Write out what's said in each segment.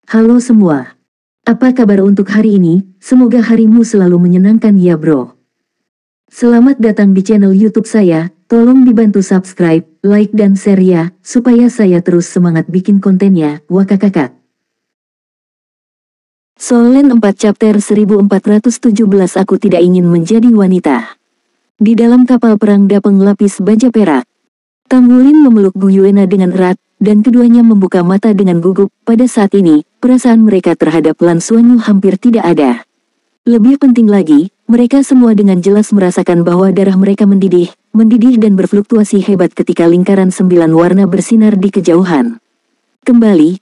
Halo semua. Apa kabar untuk hari ini? Semoga harimu selalu menyenangkan ya bro. Selamat datang di channel YouTube saya. Tolong dibantu subscribe, like dan share ya, supaya saya terus semangat bikin kontennya. Wakakakak. Solen 4 chapter 1417. Aku tidak ingin menjadi wanita. Di dalam kapal perang Dapeng lapis baja perak, Tanggulin memeluk Bu Yuena dengan erat, dan keduanya membuka mata dengan gugup. Pada saat ini, perasaan mereka terhadap Lan Xuanyu hampir tidak ada. Lebih penting lagi, mereka semua dengan jelas merasakan bahwa darah mereka mendidih dan berfluktuasi hebat ketika lingkaran 9 warna bersinar di kejauhan. Kembali,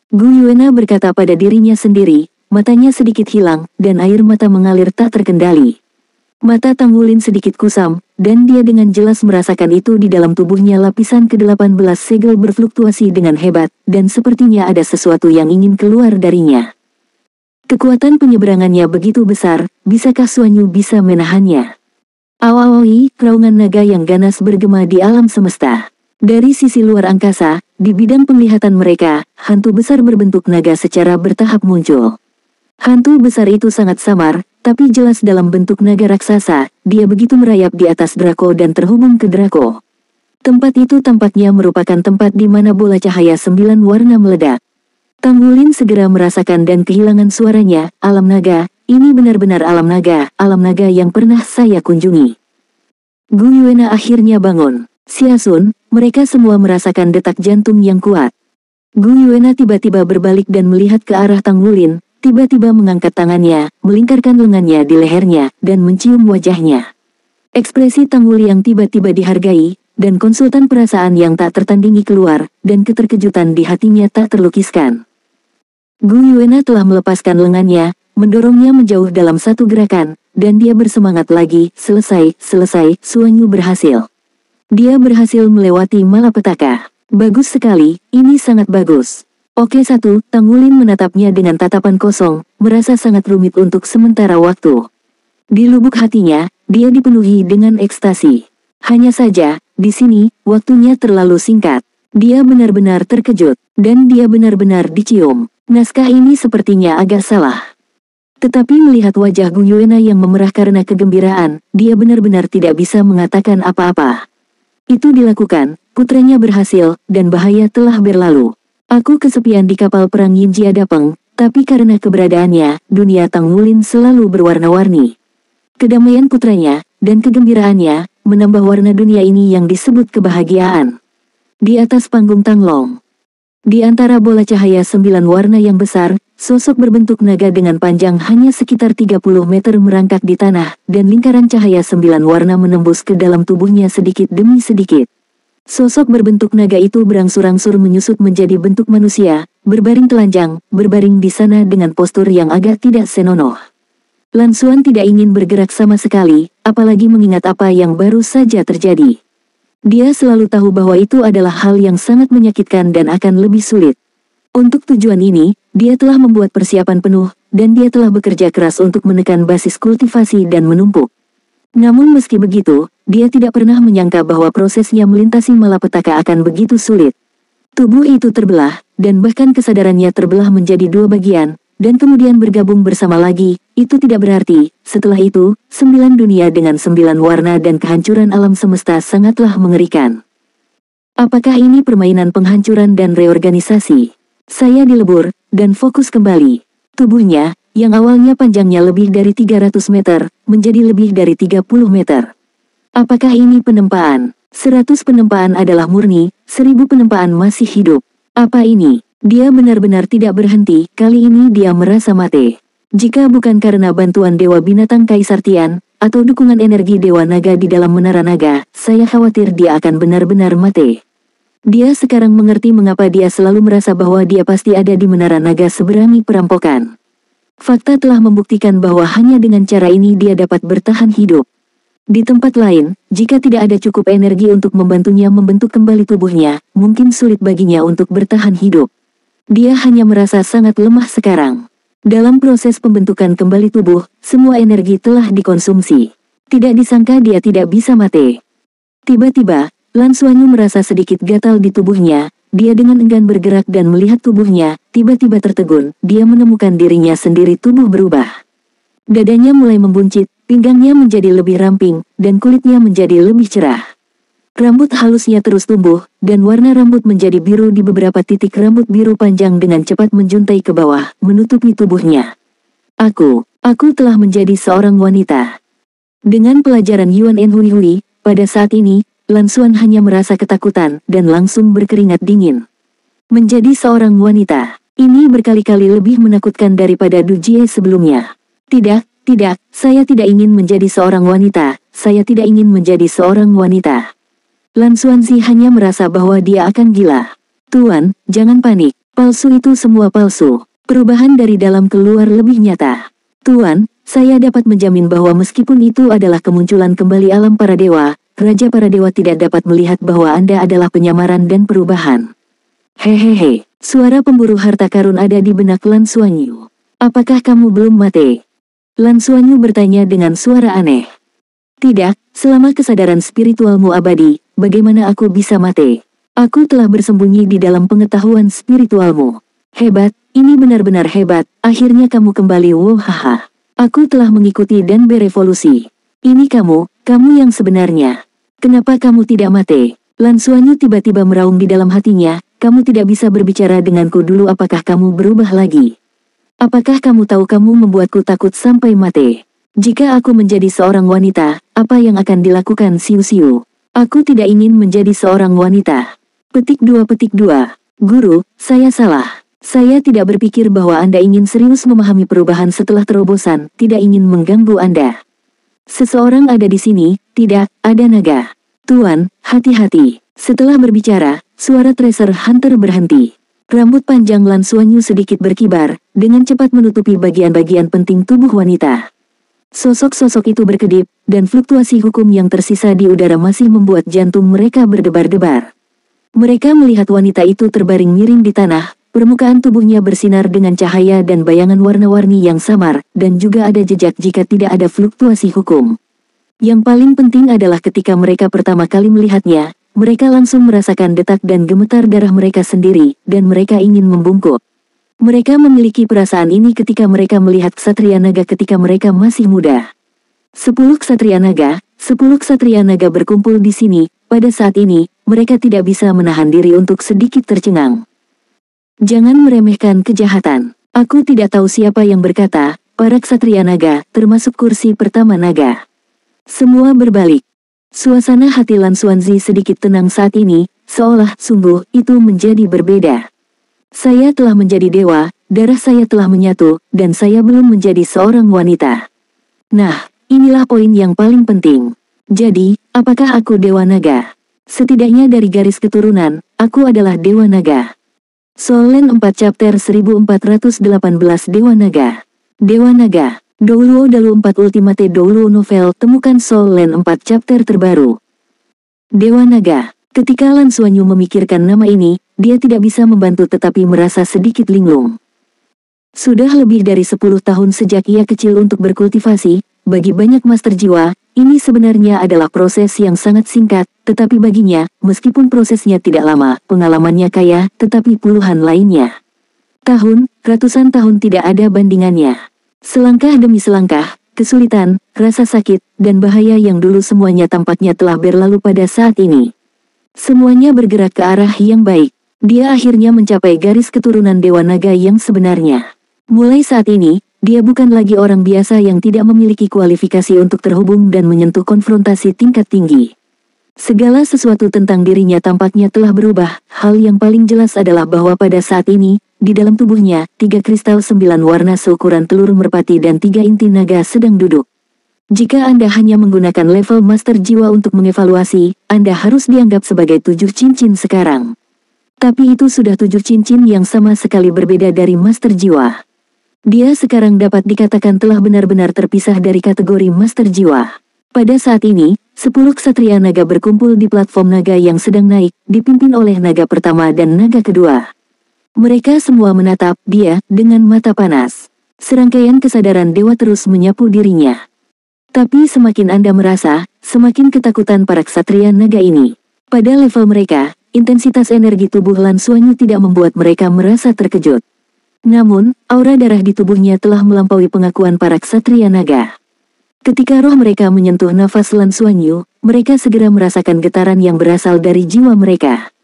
Gu Yuena berkata pada dirinya sendiri, matanya sedikit hilang, dan air mata mengalir tak terkendali. Mata Tanggulin sedikit kusam, dan dia dengan jelas merasakan itu di dalam tubuhnya. Lapisan ke-18 segel berfluktuasi dengan hebat, dan sepertinya ada sesuatu yang ingin keluar darinya. Kekuatan penyeberangannya begitu besar, bisakah Xuanyu bisa menahannya? Awawi, raungan naga yang ganas bergema di alam semesta. Dari sisi luar angkasa, di bidang penglihatan mereka, hantu besar berbentuk naga secara bertahap muncul. Hantu besar itu sangat samar, tapi jelas dalam bentuk naga raksasa. Dia begitu merayap di atas Draco dan terhubung ke Draco. Tempat itu tampaknya merupakan tempat di mana bola cahaya 9 warna meledak. Tanggulin segera merasakan dan kehilangan suaranya. Alam naga, ini benar-benar alam naga yang pernah saya kunjungi. Gu Yuena akhirnya bangun. Siasun, mereka semua merasakan detak jantung yang kuat. Gu Yuena tiba-tiba berbalik dan melihat ke arah Tanggulin. Tiba-tiba mengangkat tangannya, melingkarkan lengannya di lehernya, dan mencium wajahnya. Ekspresi Tanggul yang tiba-tiba dihargai, dan konsultan perasaan yang tak tertandingi keluar, dan keterkejutan di hatinya tak terlukiskan. Gu Yuena telah melepaskan lengannya, mendorongnya menjauh dalam satu gerakan, dan dia bersemangat lagi. Selesai, Xuanyu berhasil. Dia berhasil melewati malapetaka. Bagus sekali, ini sangat bagus. Oke. Tanggulin menatapnya dengan tatapan kosong, merasa sangat rumit untuk sementara waktu. Di lubuk hatinya, dia dipenuhi dengan ekstasi. Hanya saja, di sini, waktunya terlalu singkat. Dia benar-benar terkejut, dan dia benar-benar dicium. Naskah ini sepertinya agak salah. Tetapi melihat wajah Gu Yuena yang memerah karena kegembiraan, dia benar-benar tidak bisa mengatakan apa-apa. Itu dilakukan, putranya berhasil, dan bahaya telah berlalu. Aku kesepian di kapal perang Yinjia Dapeng, tapi karena keberadaannya, dunia Tanggulin selalu berwarna-warni. Kedamaian putranya, dan kegembiraannya, menambah warna dunia ini yang disebut kebahagiaan. Di atas panggung Tanglong, di antara bola cahaya 9 warna yang besar, sosok berbentuk naga dengan panjang hanya sekitar 30 meter merangkak di tanah, dan lingkaran cahaya 9 warna menembus ke dalam tubuhnya sedikit demi sedikit. Sosok berbentuk naga itu berangsur-angsur menyusut menjadi bentuk manusia, berbaring telanjang, berbaring di sana dengan postur yang agak tidak senonoh. Lan Xuan tidak ingin bergerak sama sekali, apalagi mengingat apa yang baru saja terjadi. Dia selalu tahu bahwa itu adalah hal yang sangat menyakitkan dan akan lebih sulit. Untuk tujuan ini, dia telah membuat persiapan penuh, dan dia telah bekerja keras untuk menekan basis kultivasi dan menumpuk. Namun meski begitu, dia tidak pernah menyangka bahwa prosesnya melintasi malapetaka akan begitu sulit. Tubuh itu terbelah, dan bahkan kesadarannya terbelah menjadi 2 bagian, dan kemudian bergabung bersama lagi. Itu tidak berarti, setelah itu, 9 dunia dengan 9 warna dan kehancuran alam semesta sangatlah mengerikan. Apakah ini permainan penghancuran dan reorganisasi? Saya dilebur, dan fokus kembali. Tubuhnya, yang awalnya panjangnya lebih dari 300 meter, menjadi lebih dari 30 meter. Apakah ini penempaan? 100 penempaan adalah murni, 1000 penempaan masih hidup. Apa ini? Dia benar-benar tidak berhenti, kali ini dia merasa mati. Jika bukan karena bantuan Dewa Binatang Kaisar Tian, atau dukungan energi Dewa Naga di dalam Menara Naga, saya khawatir dia akan benar-benar mati. Dia sekarang mengerti mengapa dia selalu merasa bahwa dia pasti ada di Menara Naga seberangi perampokan. Fakta telah membuktikan bahwa hanya dengan cara ini dia dapat bertahan hidup. Di tempat lain, jika tidak ada cukup energi untuk membantunya membentuk kembali tubuhnya, mungkin sulit baginya untuk bertahan hidup. Dia hanya merasa sangat lemah sekarang. Dalam proses pembentukan kembali tubuh, semua energi telah dikonsumsi. Tidak disangka dia tidak bisa mati. Tiba-tiba, Lan Xuanyu merasa sedikit gatal di tubuhnya, dia dengan enggan bergerak dan melihat tubuhnya, tiba-tiba tertegun, dia menemukan dirinya sendiri tubuh berubah. Dadanya mulai membuncit, pinggangnya menjadi lebih ramping, dan kulitnya menjadi lebih cerah. Rambut halusnya terus tumbuh, dan warna rambut menjadi biru di beberapa titik rambut biru panjang dengan cepat menjuntai ke bawah, menutupi tubuhnya. Aku telah menjadi seorang wanita. Dengan pelajaran Yuan En Hui Hui, pada saat ini, Lan Xuan hanya merasa ketakutan, dan langsung berkeringat dingin. Menjadi seorang wanita, ini berkali-kali lebih menakutkan daripada Du Jie sebelumnya. Tidak, saya tidak ingin menjadi seorang wanita, saya tidak ingin menjadi seorang wanita. Lan Xuanzi hanya merasa bahwa dia akan gila. Tuan, jangan panik, palsu itu semua palsu. Perubahan dari dalam keluar lebih nyata. Tuan, saya dapat menjamin bahwa meskipun itu adalah kemunculan kembali alam para dewa, Raja para dewa tidak dapat melihat bahwa Anda adalah penyamaran dan perubahan. Hehehe, suara pemburu harta karun ada di benak Lan Xuanyu. Apakah kamu belum mati? Lan Xuanyu bertanya dengan suara aneh. Tidak, selama kesadaran spiritualmu abadi, bagaimana aku bisa mati? Aku telah bersembunyi di dalam pengetahuan spiritualmu. Hebat, ini benar-benar hebat, akhirnya kamu kembali. Wohaha. Aku telah mengikuti dan berevolusi. Ini kamu yang sebenarnya. Kenapa kamu tidak mati? Lan Xuanyu tiba-tiba meraung di dalam hatinya, kamu tidak bisa berbicara denganku dulu. Apakah kamu berubah lagi? Apakah kamu tahu kamu membuatku takut sampai mati? Jika aku menjadi seorang wanita, apa yang akan dilakukan Siu-Siu? Aku tidak ingin menjadi seorang wanita. Petik 2. Guru, saya salah. Saya tidak berpikir bahwa Anda ingin serius memahami perubahan setelah terobosan, tidak ingin mengganggu Anda. Seseorang ada di sini, tidak, ada naga. Tuan, hati-hati. Setelah berbicara, suara Treasure Hunter berhenti. Rambut panjang Lan Xuanyu sedikit berkibar, dengan cepat menutupi bagian-bagian penting tubuh wanita. Sosok-sosok itu berkedip, dan fluktuasi hukum yang tersisa di udara masih membuat jantung mereka berdebar-debar. Mereka melihat wanita itu terbaring miring di tanah, permukaan tubuhnya bersinar dengan cahaya dan bayangan warna-warni yang samar, dan juga ada jejak jika tidak ada fluktuasi hukum. Yang paling penting adalah ketika mereka pertama kali melihatnya, mereka langsung merasakan detak dan gemetar darah mereka sendiri, dan mereka ingin membungkuk. Mereka memiliki perasaan ini ketika mereka melihat ksatria naga ketika mereka masih muda. 10 ksatria naga berkumpul di sini, pada saat ini, mereka tidak bisa menahan diri untuk sedikit tercengang. Jangan meremehkan kejahatan. Aku tidak tahu siapa yang berkata, para ksatria naga, termasuk kursi pertama naga. Semua berbalik. Suasana hati Lan Xuanzi sedikit tenang saat ini, seolah sungguh itu menjadi berbeda. Saya telah menjadi dewa, darah saya telah menyatu, dan saya belum menjadi seorang wanita. Nah, inilah poin yang paling penting. Jadi, apakah aku dewa naga? Setidaknya dari garis keturunan, aku adalah dewa naga. Soul Land 4 Chapter 1418 Dewa Naga. Dewa Naga. Douluo Dalu 4 Ultimate Douluo Novel. Temukan Soul Land 4 chapter terbaru. Dewa Naga. Ketika Lan Xuanyu memikirkan nama ini, dia tidak bisa membantu tetapi merasa sedikit linglung. Sudah lebih dari 10 tahun sejak ia kecil untuk berkultivasi, bagi banyak master jiwa, ini sebenarnya adalah proses yang sangat singkat, tetapi baginya, meskipun prosesnya tidak lama, pengalamannya kaya, tetapi puluhan lainnya. Ratusan tahun tidak ada bandingannya. Selangkah demi selangkah, kesulitan, rasa sakit, dan bahaya yang dulu semuanya tampaknya telah berlalu pada saat ini. Semuanya bergerak ke arah yang baik. Dia akhirnya mencapai garis keturunan Dewa Naga yang sebenarnya. Mulai saat ini, dia bukan lagi orang biasa yang tidak memiliki kualifikasi untuk terhubung dan menyentuh konfrontasi tingkat tinggi. Segala sesuatu tentang dirinya tampaknya telah berubah. Hal yang paling jelas adalah bahwa pada saat ini, di dalam tubuhnya, 3 kristal 9 warna seukuran telur merpati dan 3 inti naga sedang duduk. Jika Anda hanya menggunakan level master jiwa untuk mengevaluasi, Anda harus dianggap sebagai 7 cincin sekarang. Tapi itu sudah 7 cincin yang sama sekali berbeda dari master jiwa. Dia sekarang dapat dikatakan telah benar-benar terpisah dari kategori master jiwa. Pada saat ini, 10 ksatria naga berkumpul di platform naga yang sedang naik, dipimpin oleh naga pertama dan naga kedua. Mereka semua menatap dia dengan mata panas. Serangkaian kesadaran dewa terus menyapu dirinya. Tapi semakin Anda merasa, semakin ketakutan para ksatria naga ini. Pada level mereka, intensitas energi tubuh Lan Xuanyu tidak membuat mereka merasa terkejut. Namun, aura darah di tubuhnya telah melampaui pengakuan para ksatria naga. Ketika roh mereka menyentuh nafas Lan Xuanyu, mereka segera merasakan getaran yang berasal dari jiwa mereka.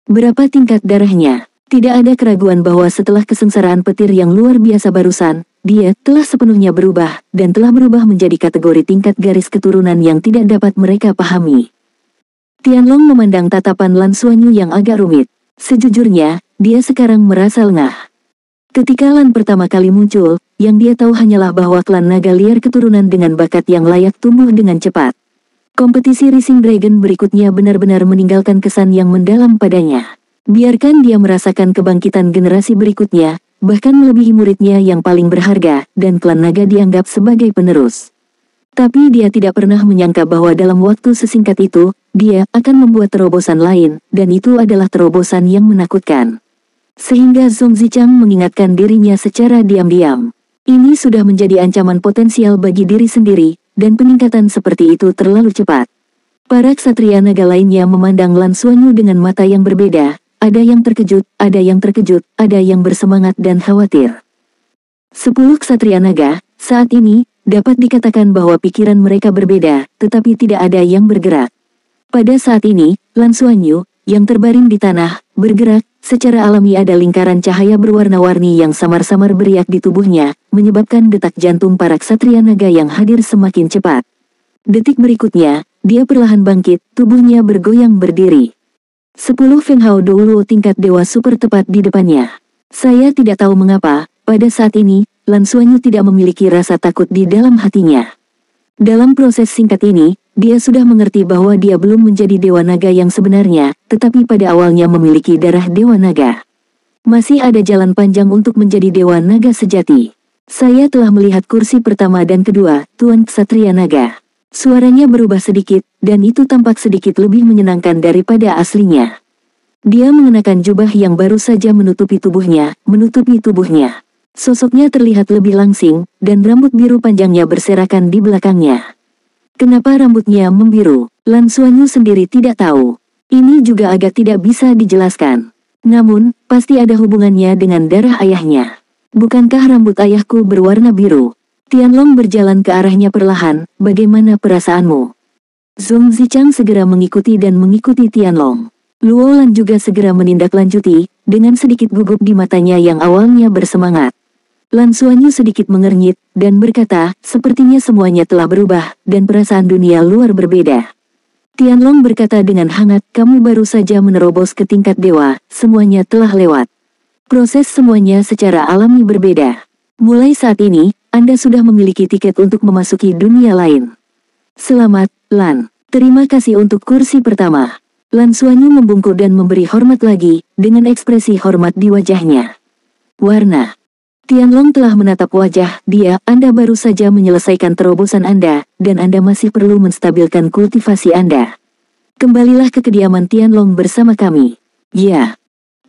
Berapa tingkat darahnya? Tidak ada keraguan bahwa setelah kesengsaraan petir yang luar biasa barusan, dia telah sepenuhnya berubah, dan telah berubah menjadi kategori tingkat garis keturunan yang tidak dapat mereka pahami. Tianlong memandang tatapan Lan Xuanyu yang agak rumit. Sejujurnya, dia sekarang merasa lengah. Ketika Lan pertama kali muncul, yang dia tahu hanyalah bahwa klan naga liar keturunan dengan bakat yang layak tumbuh dengan cepat. Kompetisi Rising Dragon berikutnya benar-benar meninggalkan kesan yang mendalam padanya. Biarkan dia merasakan kebangkitan generasi berikutnya, bahkan melebihi muridnya yang paling berharga, dan klan naga dianggap sebagai penerus. Tapi dia tidak pernah menyangka bahwa dalam waktu sesingkat itu, dia akan membuat terobosan lain, dan itu adalah terobosan yang menakutkan. Sehingga Zhong Zichang mengingatkan dirinya secara diam-diam. Ini sudah menjadi ancaman potensial bagi diri sendiri, dan peningkatan seperti itu terlalu cepat. Para ksatria naga lainnya memandang Lan Xuanyu dengan mata yang berbeda. Ada yang terkejut, ada yang terkejut, ada yang bersemangat dan khawatir. 10 ksatria naga, saat ini, dapat dikatakan bahwa pikiran mereka berbeda, tetapi tidak ada yang bergerak. Pada saat ini, Lan Xuanyu, yang terbaring di tanah, bergerak, secara alami ada lingkaran cahaya berwarna-warni yang samar-samar beriak di tubuhnya, menyebabkan detak jantung para ksatria naga yang hadir semakin cepat. Detik berikutnya, dia perlahan bangkit, tubuhnya bergoyang berdiri. 10 Feng Hao Douluo tingkat dewa super tepat di depannya. Saya tidak tahu mengapa, pada saat ini, Lan Xuanyu tidak memiliki rasa takut di dalam hatinya. Dalam proses singkat ini, dia sudah mengerti bahwa dia belum menjadi dewa naga yang sebenarnya, tetapi pada awalnya memiliki darah dewa naga. Masih ada jalan panjang untuk menjadi dewa naga sejati. Saya telah melihat kursi pertama dan kedua, Tuan Ksatria Naga. Suaranya berubah sedikit, dan itu tampak sedikit lebih menyenangkan daripada aslinya. Dia mengenakan jubah yang baru saja menutupi tubuhnya. Sosoknya terlihat lebih langsing, dan rambut biru panjangnya berserakan di belakangnya. Kenapa rambutnya membiru? Lan Xuanyu sendiri tidak tahu. Ini juga agak tidak bisa dijelaskan. Namun, pasti ada hubungannya dengan darah ayahnya. Bukankah rambut ayahku berwarna biru? Tianlong berjalan ke arahnya perlahan. Bagaimana perasaanmu? Zhong Zichang segera mengikuti Tianlong. Luo Lan juga segera menindaklanjuti, dengan sedikit gugup di matanya yang awalnya bersemangat. Lan Xuanyu sedikit mengernyit, dan berkata, sepertinya semuanya telah berubah, dan perasaan dunia luar berbeda. Tianlong berkata dengan hangat, kamu baru saja menerobos ke tingkat dewa, semuanya telah lewat. Proses semuanya secara alami berbeda. Mulai saat ini, Anda sudah memiliki tiket untuk memasuki dunia lain. Selamat, Lan. Terima kasih untuk kursi pertama. Lan Xuanyu membungkuk dan memberi hormat lagi, dengan ekspresi hormat di wajahnya. Warna. Tianlong telah menatap wajah dia, Anda baru saja menyelesaikan terobosan Anda, dan Anda masih perlu menstabilkan kultivasi Anda. Kembalilah ke kediaman Tianlong bersama kami. Ya.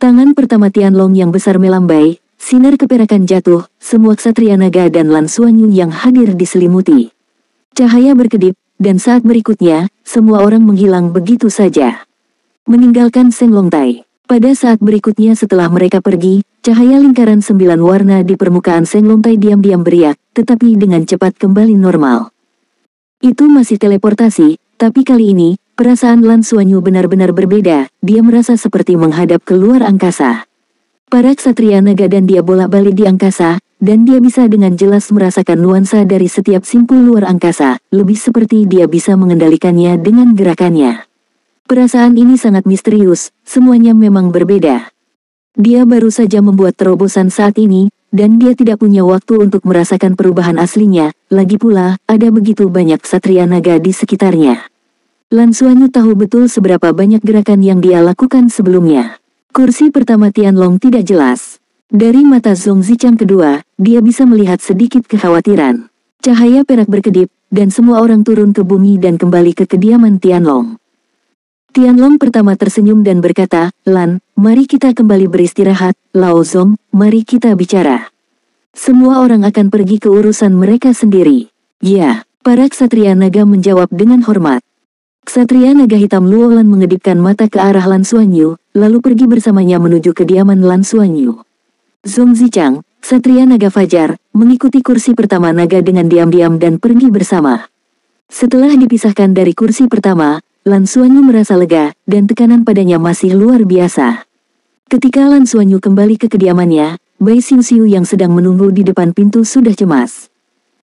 Tangan pertama Tianlong yang besar melambai, sinar keperakan jatuh, semua ksatria naga dan Lan Xuanyu yang hadir diselimuti. Cahaya berkedip, dan saat berikutnya, semua orang menghilang begitu saja. Meninggalkan Seng Longtai. Pada saat berikutnya setelah mereka pergi, cahaya lingkaran 9 warna di permukaan Seng Longtai diam-diam beriak, tetapi dengan cepat kembali normal. Itu masih teleportasi, tapi kali ini, perasaan Lan Xuanyu benar-benar berbeda, dia merasa seperti menghadap ke luar angkasa. Para ksatria naga dan dia bolak-balik di angkasa, dan dia bisa dengan jelas merasakan nuansa dari setiap simpul luar angkasa, lebih seperti dia bisa mengendalikannya dengan gerakannya. Perasaan ini sangat misterius, semuanya memang berbeda. Dia baru saja membuat terobosan saat ini, dan dia tidak punya waktu untuk merasakan perubahan aslinya, lagi pula, ada begitu banyak ksatria naga di sekitarnya. Lan Xuanyu tahu betul seberapa banyak gerakan yang dia lakukan sebelumnya. Kursi pertama Tianlong tidak jelas. Dari mata Zhong Zichang kedua, dia bisa melihat sedikit kekhawatiran. Cahaya perak berkedip, dan semua orang turun ke bumi dan kembali ke kediaman Tianlong. Tianlong pertama tersenyum dan berkata, Lan, mari kita kembali beristirahat, Lao Zong, mari kita bicara. Semua orang akan pergi ke urusan mereka sendiri. Ya, para ksatria naga menjawab dengan hormat. Ksatria naga hitam Luolan mengedipkan mata ke arah Lan Xuanyu, lalu pergi bersamanya menuju kediaman Lan Xuanyu. Zhong Zichang, Ksatria naga fajar, mengikuti kursi pertama naga dengan diam-diam dan pergi bersama. Setelah dipisahkan dari kursi pertama, Lan Xuanyu merasa lega, dan tekanan padanya masih luar biasa. Ketika Lan Xuanyu kembali ke kediamannya, Bai Xiuxiu yang sedang menunggu di depan pintu sudah cemas.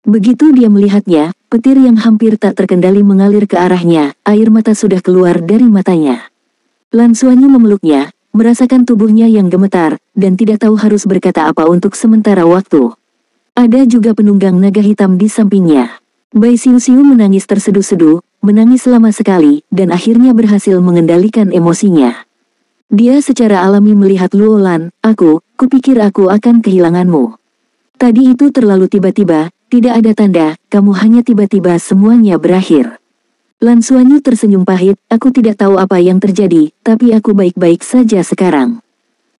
Begitu dia melihatnya, petir yang hampir tak terkendali mengalir ke arahnya, air mata sudah keluar dari matanya. Lan Xuanyu memeluknya, merasakan tubuhnya yang gemetar, dan tidak tahu harus berkata apa untuk sementara waktu. Ada juga penunggang naga hitam di sampingnya. Bai Xiuxiu menangis terseduh-seduh, menangis lama sekali, dan akhirnya berhasil mengendalikan emosinya. Dia secara alami melihat Luolan, kupikir aku akan kehilanganmu. Tadi itu terlalu tiba-tiba, tidak ada tanda, kamu hanya tiba-tiba semuanya berakhir. Lan Xuanyu tersenyum pahit, aku tidak tahu apa yang terjadi, tapi aku baik-baik saja sekarang.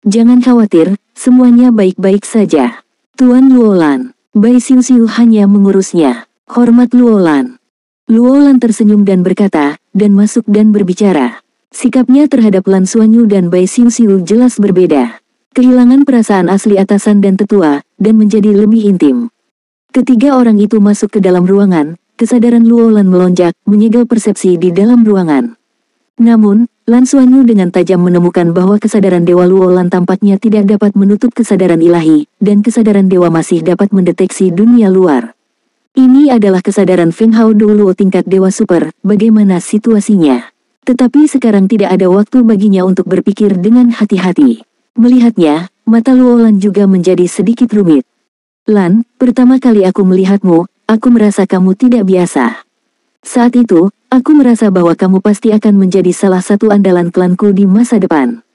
Jangan khawatir, semuanya baik-baik saja. Tuan Luolan, Bai Xiuxiu hanya mengurusnya. Hormat Luolan. Luolan tersenyum dan berkata, dan masuk dan berbicara. Sikapnya terhadap Lan Xuanyu dan Bai Xiuxiu jelas berbeda. Kehilangan perasaan asli atasan dan tetua, dan menjadi lebih intim. Ketiga orang itu masuk ke dalam ruangan, kesadaran Luolan melonjak, menyegel persepsi di dalam ruangan. Namun, Lan Xuanyu dengan tajam menemukan bahwa kesadaran Dewa Luolan tampaknya tidak dapat menutup kesadaran ilahi, dan kesadaran dewa masih dapat mendeteksi dunia luar. Ini adalah kesadaran Feng Hao Doulo tingkat dewa super, bagaimana situasinya? Tetapi sekarang tidak ada waktu baginya untuk berpikir dengan hati-hati. Melihatnya, mata Luolan juga menjadi sedikit rumit. Lan, pertama kali aku melihatmu, aku merasa kamu tidak biasa. Saat itu, aku merasa bahwa kamu pasti akan menjadi salah satu andalan klanku di masa depan.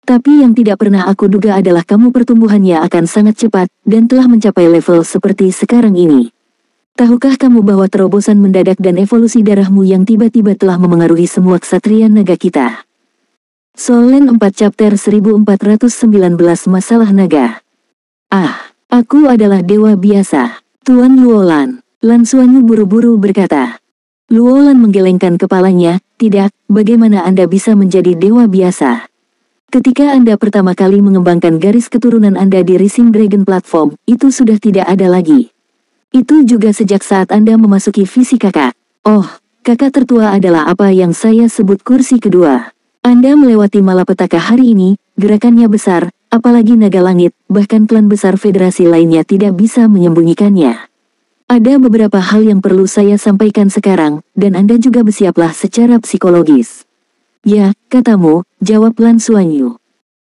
Tapi yang tidak pernah aku duga adalah kamu pertumbuhannya akan sangat cepat, dan telah mencapai level seperti sekarang ini. Tahukah kamu bahwa terobosan mendadak dan evolusi darahmu yang tiba-tiba telah memengaruhi semua ksatria naga kita? Solen 4 Chapter 1419 Masalah Naga. Aku adalah dewa biasa, Tuan Luolan. Lan Xuanyu buru-buru berkata. Luolan menggelengkan kepalanya, tidak, bagaimana Anda bisa menjadi dewa biasa? Ketika Anda pertama kali mengembangkan garis keturunan Anda di Rising Dragon Platform, itu sudah tidak ada lagi. Itu juga sejak saat Anda memasuki visi kakak. Oh, kakak tertua adalah apa yang saya sebut kursi kedua. Anda melewati malapetaka hari ini, gerakannya besar, apalagi naga langit, bahkan klan besar federasi lainnya tidak bisa menyembunyikannya. Ada beberapa hal yang perlu saya sampaikan sekarang, dan Anda juga bersiaplah secara psikologis. Ya, katamu, jawab Lan Xuanyu.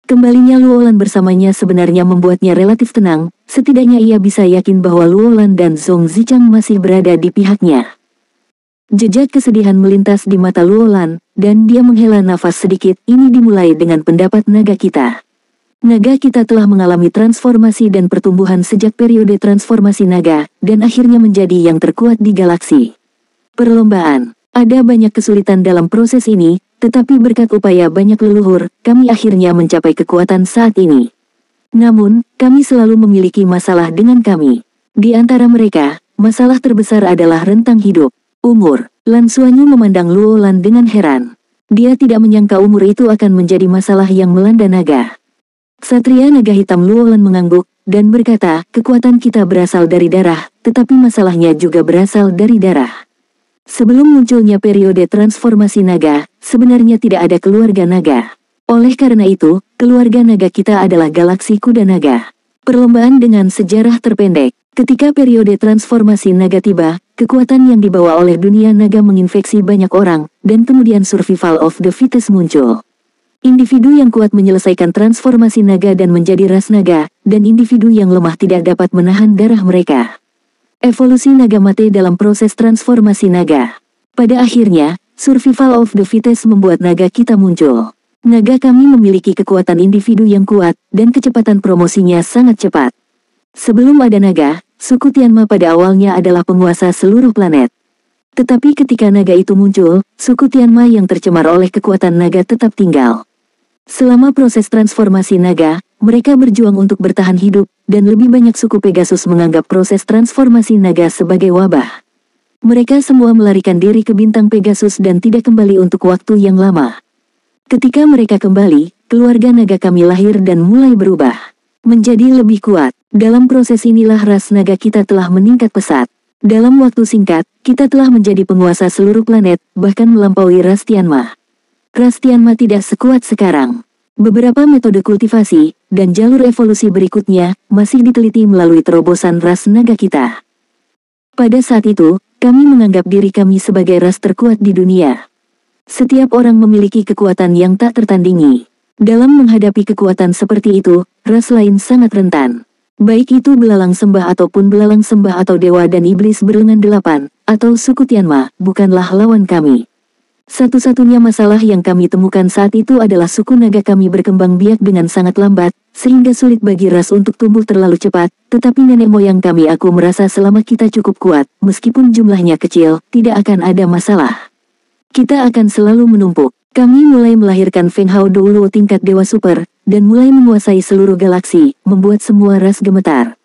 Kembalinya Luolan bersamanya sebenarnya membuatnya relatif tenang, setidaknya ia bisa yakin bahwa Luolan dan Zhong Zichang masih berada di pihaknya. Jejak kesedihan melintas di mata Luolan, dan dia menghela nafas sedikit. Ini dimulai dengan pendapat naga kita. Naga kita telah mengalami transformasi dan pertumbuhan sejak periode transformasi naga, dan akhirnya menjadi yang terkuat di galaksi. Perlombaan. Ada banyak kesulitan dalam proses ini, tetapi berkat upaya banyak leluhur, kami akhirnya mencapai kekuatan saat ini. Namun, kami selalu memiliki masalah dengan kami. Di antara mereka, masalah terbesar adalah rentang hidup. Umur. Lan Xuanyu memandang Luolan dengan heran. Dia tidak menyangka umur itu akan menjadi masalah yang melanda naga. Ksatria naga hitam Luolan mengangguk, dan berkata, kekuatan kita berasal dari darah, tetapi masalahnya juga berasal dari darah. Sebelum munculnya periode transformasi naga, sebenarnya tidak ada keluarga naga. Oleh karena itu, keluarga naga kita adalah galaksi kuda naga. Perlombaan dengan sejarah terpendek. Ketika periode transformasi naga tiba, kekuatan yang dibawa oleh dunia naga menginfeksi banyak orang, dan kemudian survival of the fittest muncul. Individu yang kuat menyelesaikan transformasi naga dan menjadi ras naga, dan individu yang lemah tidak dapat menahan darah mereka. Evolusi naga mate dalam proses transformasi naga. Pada akhirnya, survival of the fittest membuat naga kita muncul. Naga kami memiliki kekuatan individu yang kuat, dan kecepatan promosinya sangat cepat. Sebelum ada naga, suku Tianma pada awalnya adalah penguasa seluruh planet. Tetapi ketika naga itu muncul, suku Tianma yang tercemar oleh kekuatan naga tetap tinggal. Selama proses transformasi naga, mereka berjuang untuk bertahan hidup, dan lebih banyak suku Pegasus menganggap proses transformasi naga sebagai wabah. Mereka semua melarikan diri ke bintang Pegasus dan tidak kembali untuk waktu yang lama. Ketika mereka kembali, keluarga naga kami lahir dan mulai berubah menjadi lebih kuat. Dalam proses inilah ras naga kita telah meningkat pesat. Dalam waktu singkat, kita telah menjadi penguasa seluruh planet, bahkan melampaui ras Tianma. Ras Tianma tidak sekuat sekarang. Beberapa metode kultivasi dan jalur evolusi berikutnya masih diteliti melalui terobosan ras naga kita. Pada saat itu, kami menganggap diri kami sebagai ras terkuat di dunia. Setiap orang memiliki kekuatan yang tak tertandingi. Dalam menghadapi kekuatan seperti itu, ras lain sangat rentan. Baik itu belalang sembah ataupun belalang sembah atau dewa dan iblis berlengan 8, atau suku Tianma, bukanlah lawan kami. Satu-satunya masalah yang kami temukan saat itu adalah suku naga kami berkembang biak dengan sangat lambat, sehingga sulit bagi ras untuk tumbuh terlalu cepat, tetapi nenek moyang kami aku merasa selama kita cukup kuat, meskipun jumlahnya kecil, tidak akan ada masalah. Kita akan selalu menumpuk. Kami mulai melahirkan Feng Hao Doulo tingkat dewa super, dan mulai menguasai seluruh galaksi, membuat semua ras gemetar.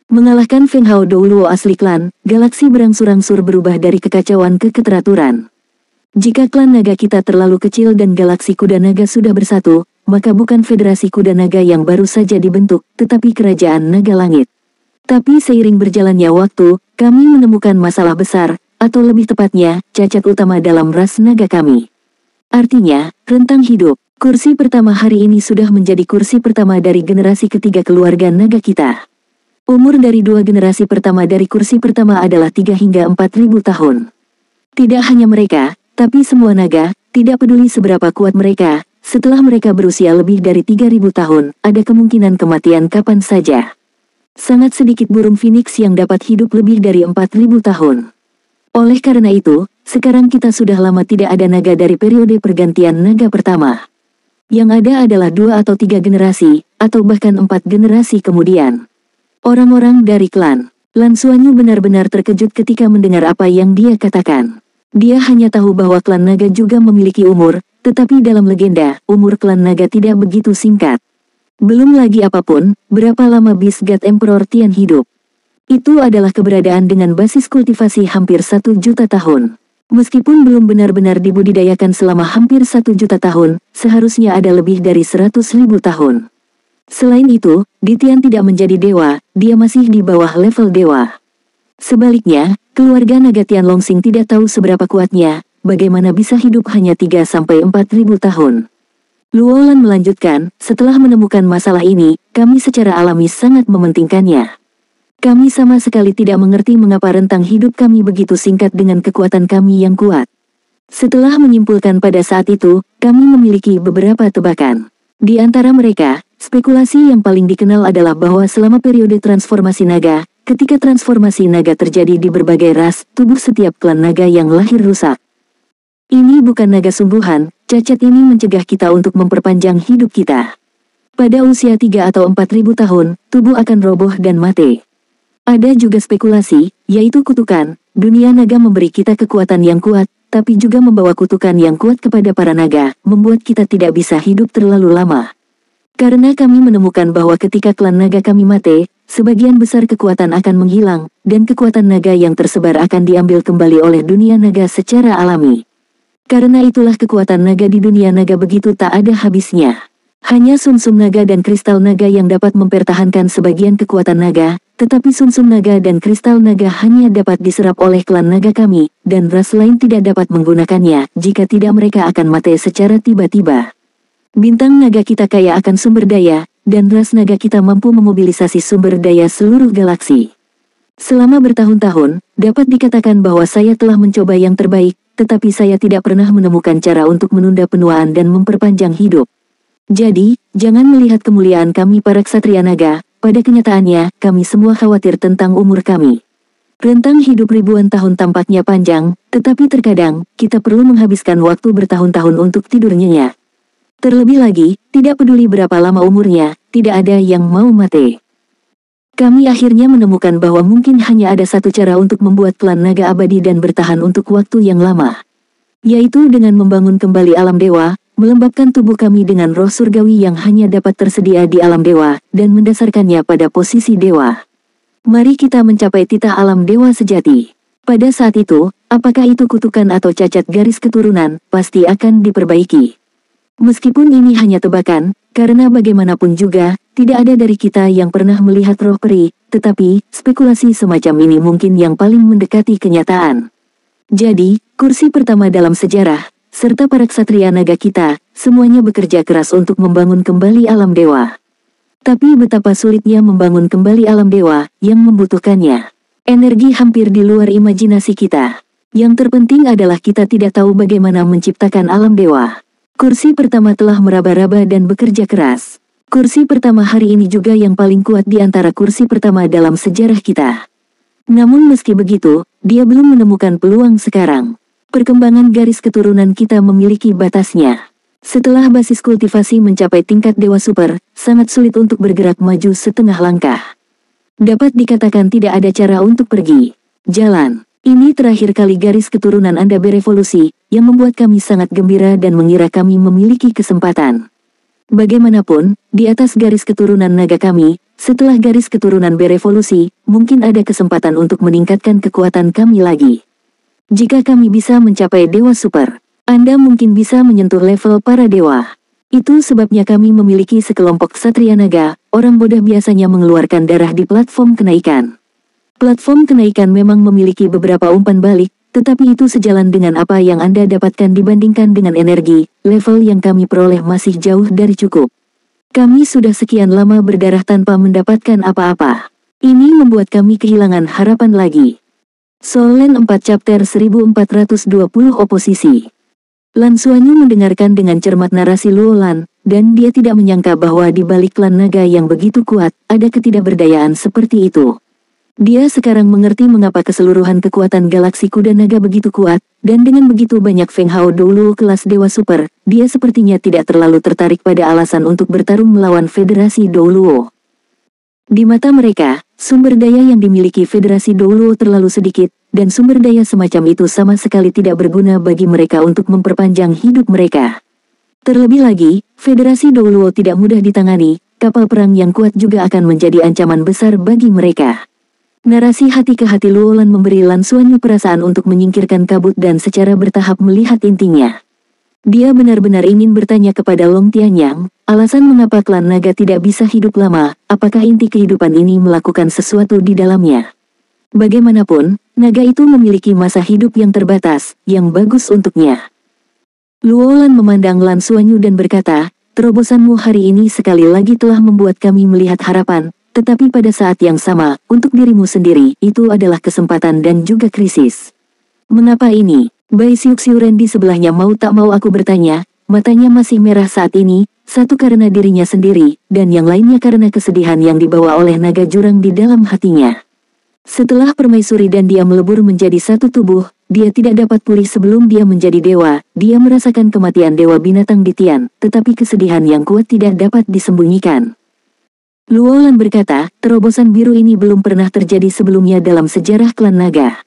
Mengalahkan Feng Hao Doulo asli klan, galaksi berangsur-angsur berubah dari kekacauan ke keteraturan. Jika klan naga kita terlalu kecil dan galaksi kuda naga sudah bersatu, maka bukan federasi kuda naga yang baru saja dibentuk, tetapi kerajaan naga langit. Tapi seiring berjalannya waktu, kami menemukan masalah besar, atau lebih tepatnya, cacat utama dalam ras naga kami. Artinya, rentang hidup. Kursi pertama hari ini sudah menjadi kursi pertama dari generasi ketiga keluarga naga kita. Umur dari dua generasi pertama dari kursi pertama adalah 3 hingga 4.000 tahun. Tidak hanya mereka, tapi semua naga, tidak peduli seberapa kuat mereka, setelah mereka berusia lebih dari 3.000 tahun, ada kemungkinan kematian kapan saja. Sangat sedikit burung phoenix yang dapat hidup lebih dari 4.000 tahun. Oleh karena itu, sekarang kita sudah lama tidak ada naga dari periode pergantian naga pertama. Yang ada adalah 2 atau 3 generasi, atau bahkan 4 generasi kemudian. Orang-orang dari klan Lan Xuanyu benar-benar terkejut ketika mendengar apa yang dia katakan. Dia hanya tahu bahwa klan naga juga memiliki umur, tetapi dalam legenda, umur klan naga tidak begitu singkat. Belum lagi apapun, berapa lama Beast God Emperor Tian hidup. Itu adalah keberadaan dengan basis kultivasi hampir 1 juta tahun. Meskipun belum benar-benar dibudidayakan selama hampir 1 juta tahun, seharusnya ada lebih dari 100.000 tahun. Selain itu, Ditian tidak menjadi dewa, dia masih di bawah level dewa. Sebaliknya, keluarga naga Tian Longsing tidak tahu seberapa kuatnya, bagaimana bisa hidup hanya 3-4.000 tahun. Luolan melanjutkan, setelah menemukan masalah ini, kami secara alami sangat mementingkannya. Kami sama sekali tidak mengerti mengapa rentang hidup kami begitu singkat dengan kekuatan kami yang kuat. Setelah menyimpulkan pada saat itu, kami memiliki beberapa tebakan. Di antara mereka, spekulasi yang paling dikenal adalah bahwa selama periode transformasi naga, ketika transformasi naga terjadi di berbagai ras, tubuh setiap klan naga yang lahir rusak. Ini bukan naga sungguhan, cacat ini mencegah kita untuk memperpanjang hidup kita. Pada usia 3 atau 4.000 tahun, tubuh akan roboh dan mati. Ada juga spekulasi, yaitu kutukan. Dunia naga memberi kita kekuatan yang kuat, tapi juga membawa kutukan yang kuat kepada para naga, membuat kita tidak bisa hidup terlalu lama. Karena kami menemukan bahwa ketika klan naga kami mati, sebagian besar kekuatan akan menghilang, dan kekuatan naga yang tersebar akan diambil kembali oleh dunia naga secara alami. Karena itulah kekuatan naga di dunia naga begitu tak ada habisnya. Hanya sumsum naga dan kristal naga yang dapat mempertahankan sebagian kekuatan naga, tetapi sumsum naga dan kristal naga hanya dapat diserap oleh klan naga kami, dan ras lain tidak dapat menggunakannya, jika tidak mereka akan mati secara tiba-tiba. Bintang naga kita kaya akan sumber daya, dan ras naga kita mampu memobilisasi sumber daya seluruh galaksi. Selama bertahun-tahun, dapat dikatakan bahwa saya telah mencoba yang terbaik, tetapi saya tidak pernah menemukan cara untuk menunda penuaan dan memperpanjang hidup. Jadi, jangan melihat kemuliaan kami para ksatria naga, pada kenyataannya, kami semua khawatir tentang umur kami. Rentang hidup ribuan tahun tampaknya panjang, tetapi terkadang, kita perlu menghabiskan waktu bertahun-tahun untuk tidur nyenyak. Terlebih lagi, tidak peduli berapa lama umurnya, tidak ada yang mau mati. Kami akhirnya menemukan bahwa mungkin hanya ada satu cara untuk membuat klan naga abadi dan bertahan untuk waktu yang lama. Yaitu dengan membangun kembali alam dewa, melembabkan tubuh kami dengan roh surgawi yang hanya dapat tersedia di alam dewa, dan mendasarkannya pada posisi dewa. Mari kita mencapai titah alam dewa sejati. Pada saat itu, apakah itu kutukan atau cacat garis keturunan, pasti akan diperbaiki. Meskipun ini hanya tebakan, karena bagaimanapun juga, tidak ada dari kita yang pernah melihat roh peri, tetapi, spekulasi semacam ini mungkin yang paling mendekati kenyataan. Jadi, kursi pertama dalam sejarah, serta para ksatria naga kita, semuanya bekerja keras untuk membangun kembali alam dewa. Tapi betapa sulitnya membangun kembali alam dewa, yang membutuhkannya energi hampir di luar imajinasi kita. Yang terpenting adalah kita tidak tahu bagaimana menciptakan alam dewa. Kursi pertama telah meraba-raba dan bekerja keras. Kursi pertama hari ini juga yang paling kuat di antara kursi pertama dalam sejarah kita. Namun meski begitu, dia belum menemukan peluang sekarang. Perkembangan garis keturunan kita memiliki batasnya. Setelah basis kultivasi mencapai tingkat dewa super, sangat sulit untuk bergerak maju setengah langkah. Dapat dikatakan tidak ada cara untuk pergi jalan. Ini terakhir kali garis keturunan Anda berevolusi, yang membuat kami sangat gembira dan mengira kami memiliki kesempatan. Bagaimanapun, di atas garis keturunan naga kami, setelah garis keturunan berevolusi, mungkin ada kesempatan untuk meningkatkan kekuatan kami lagi. Jika kami bisa mencapai dewa super, Anda mungkin bisa menyentuh level para dewa. Itu sebabnya kami memiliki sekelompok ksatria naga, orang bodoh biasanya mengeluarkan darah di platform kenaikan. Platform kenaikan memang memiliki beberapa umpan balik, tetapi itu sejalan dengan apa yang Anda dapatkan dibandingkan dengan energi, level yang kami peroleh masih jauh dari cukup. Kami sudah sekian lama berdarah tanpa mendapatkan apa-apa. Ini membuat kami kehilangan harapan lagi. Solen 4 Chapter 1420 Oposisi. Lan Xuanyu mendengarkan dengan cermat narasi Luo Lan, dan dia tidak menyangka bahwa di balik klan naga yang begitu kuat, ada ketidakberdayaan seperti itu. Dia sekarang mengerti mengapa keseluruhan kekuatan galaksi kuda naga begitu kuat, dan dengan begitu banyak Feng Hao Douluo kelas dewa super, dia sepertinya tidak terlalu tertarik pada alasan untuk bertarung melawan Federasi Douluo. Di mata mereka, sumber daya yang dimiliki Federasi Douluo terlalu sedikit, dan sumber daya semacam itu sama sekali tidak berguna bagi mereka untuk memperpanjang hidup mereka. Terlebih lagi, Federasi Douluo tidak mudah ditangani, kapal perang yang kuat juga akan menjadi ancaman besar bagi mereka. Narasi hati ke hati Luo Lan memberi Lan Xuanyu perasaan untuk menyingkirkan kabut dan secara bertahap melihat intinya. Dia benar-benar ingin bertanya kepada Long Tianyang, alasan mengapa klan naga tidak bisa hidup lama, apakah inti kehidupan ini melakukan sesuatu di dalamnya. Bagaimanapun, naga itu memiliki masa hidup yang terbatas, yang bagus untuknya. Luo Lan memandang Lan Xuanyu dan berkata, terobosanmu hari ini sekali lagi telah membuat kami melihat harapan. Tetapi pada saat yang sama, untuk dirimu sendiri, itu adalah kesempatan dan juga krisis. Mengapa ini? Bai Xiuxiuren di sebelahnya mau tak mau aku bertanya, matanya masih merah saat ini, satu karena dirinya sendiri, dan yang lainnya karena kesedihan yang dibawa oleh naga jurang di dalam hatinya. Setelah permaisuri dan dia melebur menjadi satu tubuh, dia tidak dapat pulih sebelum dia menjadi dewa, dia merasakan kematian dewa binatang di Tian, tetapi kesedihan yang kuat tidak dapat disembunyikan. Luo Lan berkata, terobosan biru ini belum pernah terjadi sebelumnya dalam sejarah klan naga.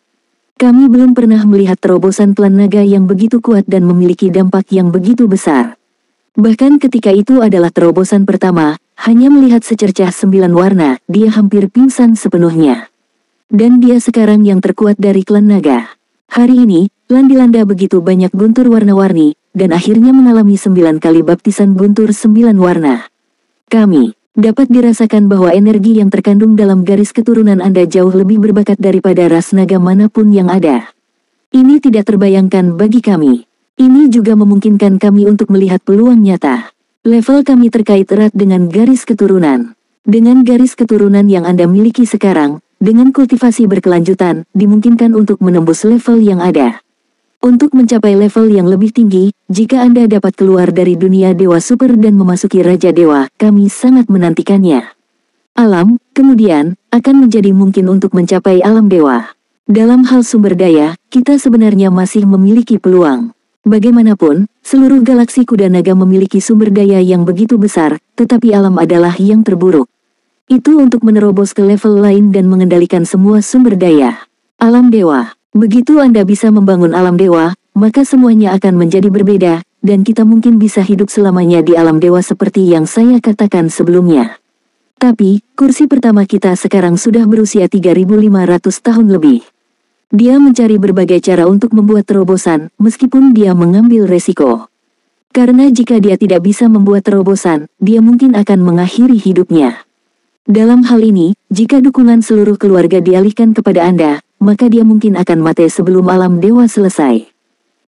Kami belum pernah melihat terobosan klan naga yang begitu kuat dan memiliki dampak yang begitu besar. Bahkan ketika itu adalah terobosan pertama, hanya melihat secercah 9 warna, dia hampir pingsan sepenuhnya. Dan dia sekarang yang terkuat dari klan naga. Hari ini, Lan dilanda begitu banyak guntur warna-warni, dan akhirnya mengalami 9 kali baptisan guntur 9 warna. Kami dapat dirasakan bahwa energi yang terkandung dalam garis keturunan Anda jauh lebih berbakat daripada ras naga manapun yang ada. Ini tidak terbayangkan bagi kami. Ini juga memungkinkan kami untuk melihat peluang nyata. Level kami terkait erat dengan garis keturunan. Dengan garis keturunan yang Anda miliki sekarang, dengan kultivasi berkelanjutan, dimungkinkan untuk menembus level yang ada. Untuk mencapai level yang lebih tinggi, jika Anda dapat keluar dari dunia dewa super dan memasuki Raja Dewa, kami sangat menantikannya. Alam, kemudian, akan menjadi mungkin untuk mencapai alam dewa. Dalam hal sumber daya, kita sebenarnya masih memiliki peluang. Bagaimanapun, seluruh galaksi kuda naga memiliki sumber daya yang begitu besar, tetapi alam adalah yang terburuk. Itu untuk menerobos ke level lain dan mengendalikan semua sumber daya. Alam dewa. Begitu Anda bisa membangun alam dewa, maka semuanya akan menjadi berbeda, dan kita mungkin bisa hidup selamanya di alam dewa seperti yang saya katakan sebelumnya. Tapi, kursi pertama kita sekarang sudah berusia 3.500 tahun lebih. Dia mencari berbagai cara untuk membuat terobosan, meskipun dia mengambil resiko. Karena jika dia tidak bisa membuat terobosan, dia mungkin akan mengakhiri hidupnya. Dalam hal ini, jika dukungan seluruh keluarga dialihkan kepada Anda, maka dia mungkin akan mati sebelum alam dewa selesai.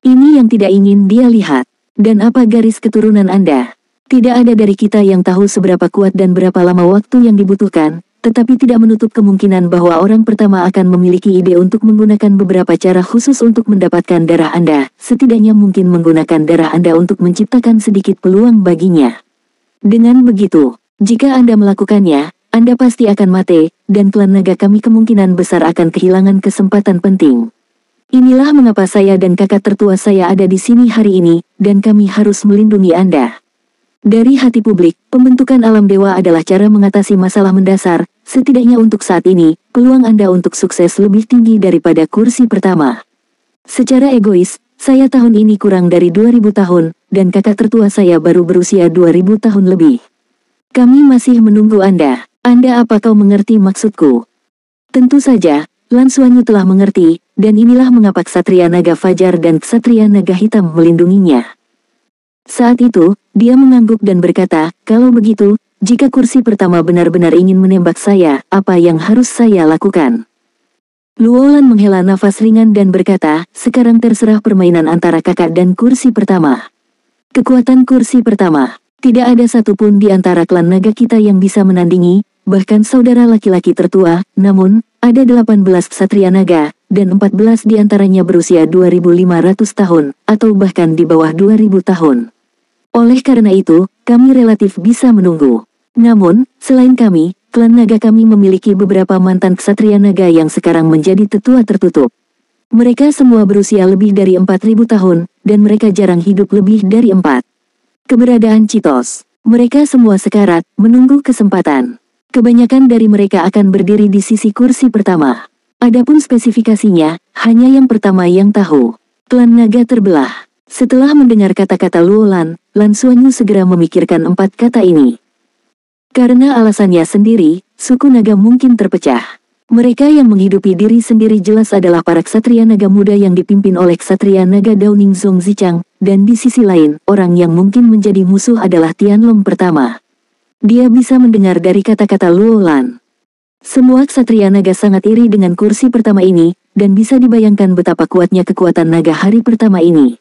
Ini yang tidak ingin dia lihat. Dan apa garis keturunan Anda? Tidak ada dari kita yang tahu seberapa kuat dan berapa lama waktu yang dibutuhkan, tetapi tidak menutup kemungkinan bahwa orang pertama akan memiliki ide untuk menggunakan beberapa cara khusus untuk mendapatkan darah Anda, setidaknya mungkin menggunakan darah Anda untuk menciptakan sedikit peluang baginya. Dengan begitu, jika Anda melakukannya, Anda pasti akan mati, dan klan naga kami kemungkinan besar akan kehilangan kesempatan penting. Inilah mengapa saya dan kakak tertua saya ada di sini hari ini, dan kami harus melindungi Anda. Dari hati publik, pembentukan alam dewa adalah cara mengatasi masalah mendasar, setidaknya untuk saat ini, peluang Anda untuk sukses lebih tinggi daripada kursi pertama. Secara egois, saya tahun ini kurang dari 2000 tahun, dan kakak tertua saya baru berusia 2000 tahun lebih. Kami masih menunggu Anda. Anda apa kau mengerti maksudku? Tentu saja, Lan Xuanyu telah mengerti, dan inilah mengapa Ksatria Naga Fajar dan Ksatria Naga Hitam melindunginya. Saat itu, dia mengangguk dan berkata, kalau begitu, jika kursi pertama benar-benar ingin menembak saya, apa yang harus saya lakukan? Luolan menghela nafas ringan dan berkata, sekarang terserah permainan antara kakak dan kursi pertama. Kekuatan kursi pertama. Tidak ada satupun di antara klan naga kita yang bisa menandingi, bahkan saudara laki-laki tertua, namun, ada 18 ksatria naga, dan 14 di antaranya berusia 2500 tahun, atau bahkan di bawah 2000 tahun. Oleh karena itu, kami relatif bisa menunggu. Namun, selain kami, klan naga kami memiliki beberapa mantan ksatria naga yang sekarang menjadi tetua tertutup. Mereka semua berusia lebih dari 4000 tahun, dan mereka jarang hidup lebih dari 4. Keberadaan Citos. Mereka semua sekarat, menunggu kesempatan. Kebanyakan dari mereka akan berdiri di sisi kursi pertama. Adapun spesifikasinya, hanya yang pertama yang tahu. Klan naga terbelah. Setelah mendengar kata-kata Luolan, Lan Xuanyu segera memikirkan 4 kata ini. Karena alasannya sendiri, suku naga mungkin terpecah. Mereka yang menghidupi diri sendiri jelas adalah para ksatria naga muda yang dipimpin oleh ksatria naga Daoning Zong Zichang, dan di sisi lain, orang yang mungkin menjadi musuh adalah Tianlong pertama. Dia bisa mendengar dari kata-kata Luolan. Semua ksatria naga sangat iri dengan kursi pertama ini, dan bisa dibayangkan betapa kuatnya kekuatan naga hari pertama ini.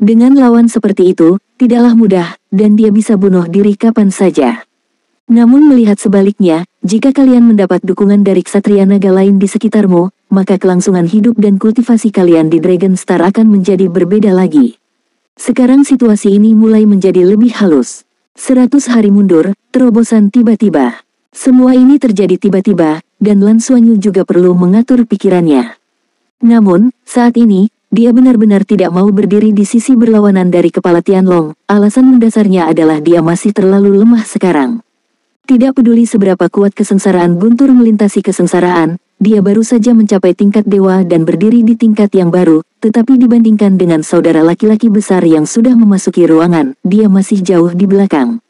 Dengan lawan seperti itu, tidaklah mudah, dan dia bisa bunuh diri kapan saja. Namun melihat sebaliknya, jika kalian mendapat dukungan dari ksatria naga lain di sekitarmu, maka kelangsungan hidup dan kultivasi kalian di Dragon Star akan menjadi berbeda lagi. Sekarang situasi ini mulai menjadi lebih halus. 100 hari mundur, terobosan tiba-tiba. Semua ini terjadi tiba-tiba, dan Lan Xuanyu juga perlu mengatur pikirannya. Namun, saat ini, dia benar-benar tidak mau berdiri di sisi berlawanan dari kepala Tianlong. Alasan mendasarnya adalah dia masih terlalu lemah sekarang. Tidak peduli seberapa kuat kesengsaraan Guntur melintasi kesengsaraan, dia baru saja mencapai tingkat dewa dan berdiri di tingkat yang baru, tetapi dibandingkan dengan saudara laki-laki besar yang sudah memasuki ruangan, dia masih jauh di belakang.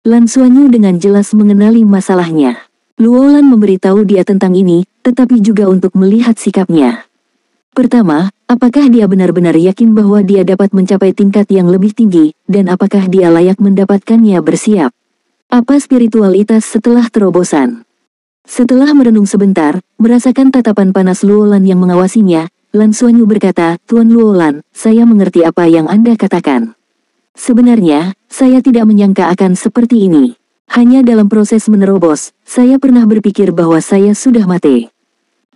Lan Xuanyu dengan jelas mengenali masalahnya. Luolan memberitahu dia tentang ini, tetapi juga untuk melihat sikapnya. Pertama, apakah dia benar-benar yakin bahwa dia dapat mencapai tingkat yang lebih tinggi, dan apakah dia layak mendapatkannya bersiap? Apa spiritualitas setelah terobosan? Setelah merenung sebentar, merasakan tatapan panas Luolan yang mengawasinya, Lan Xuanyu berkata, Tuan Luolan, saya mengerti apa yang Anda katakan. Sebenarnya, saya tidak menyangka akan seperti ini. Hanya dalam proses menerobos, saya pernah berpikir bahwa saya sudah mati.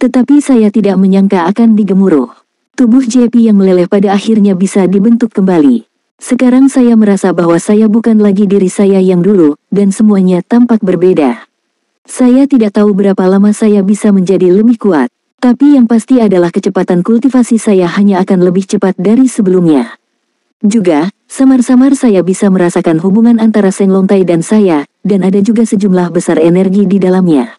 Tetapi saya tidak menyangka akan digemuruh. Tubuh JP yang meleleh pada akhirnya bisa dibentuk kembali. Sekarang saya merasa bahwa saya bukan lagi diri saya yang dulu, dan semuanya tampak berbeda. Saya tidak tahu berapa lama saya bisa menjadi lebih kuat, tapi yang pasti adalah kecepatan kultivasi saya hanya akan lebih cepat dari sebelumnya. Juga, samar-samar saya bisa merasakan hubungan antara Seng Lontai dan saya, dan ada juga sejumlah besar energi di dalamnya.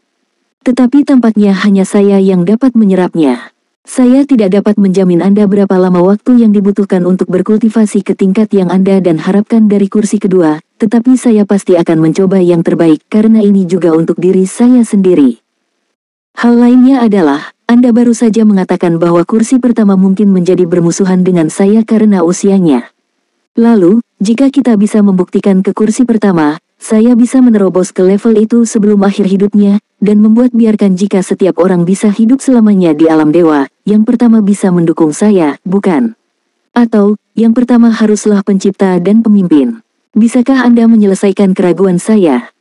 Tetapi tampaknya hanya saya yang dapat menyerapnya. Saya tidak dapat menjamin Anda berapa lama waktu yang dibutuhkan untuk berkultivasi ke tingkat yang Anda dan harapkan dari kursi kedua, tetapi saya pasti akan mencoba yang terbaik karena ini juga untuk diri saya sendiri. Hal lainnya adalah, Anda baru saja mengatakan bahwa kursi pertama mungkin menjadi bermusuhan dengan saya karena usianya. Lalu, jika kita bisa membuktikan ke kursi pertama, saya bisa menerobos ke level itu sebelum akhir hidupnya, dan membuat biarkan jika setiap orang bisa hidup selamanya di alam dewa, yang pertama bisa mendukung saya, bukan? Atau, yang pertama haruslah pencipta dan pemimpin. Bisakah Anda menyelesaikan keraguan saya?